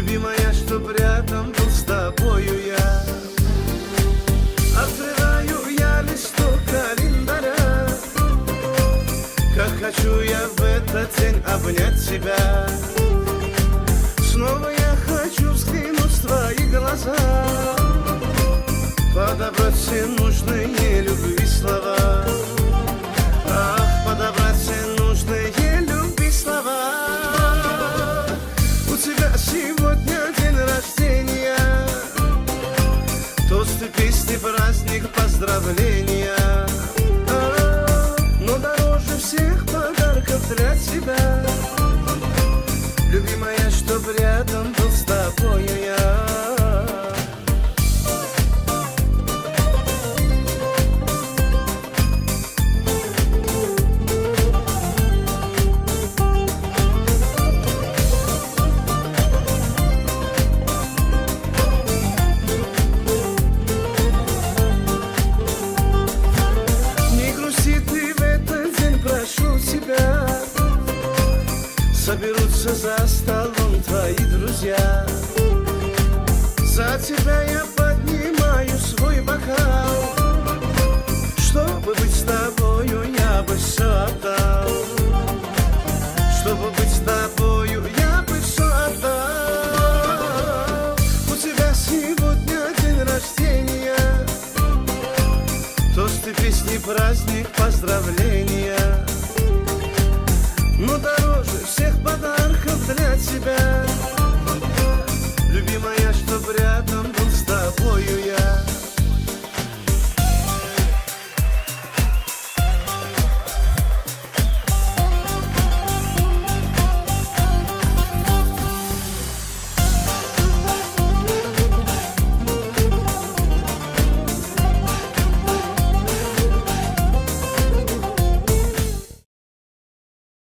Любимая, чтоб рядом был с тобою я. Открываю я листок календаря, как хочу я в этот день обнять тебя. Снова я хочу взглянуть в твои глаза, подобрать все нужные любви слова. Ах, подобрать все нужные любви слова. У тебя сегодня день рождения, тосты, песни, праздник, поздравления. Но дороже всех подарков для тебя, любимая, чтоб рядом был с тобою я. Соберутся за столом твои друзья, за тебя я поднимаю свой бокал. Чтобы быть с тобою, я бы все отдал. Чтобы быть с тобою, я бы все отдал. У тебя сегодня день рождения, тосты, песни, праздник, поздравления. Но дороже всех подарков для тебя, любимая, чтоб рядом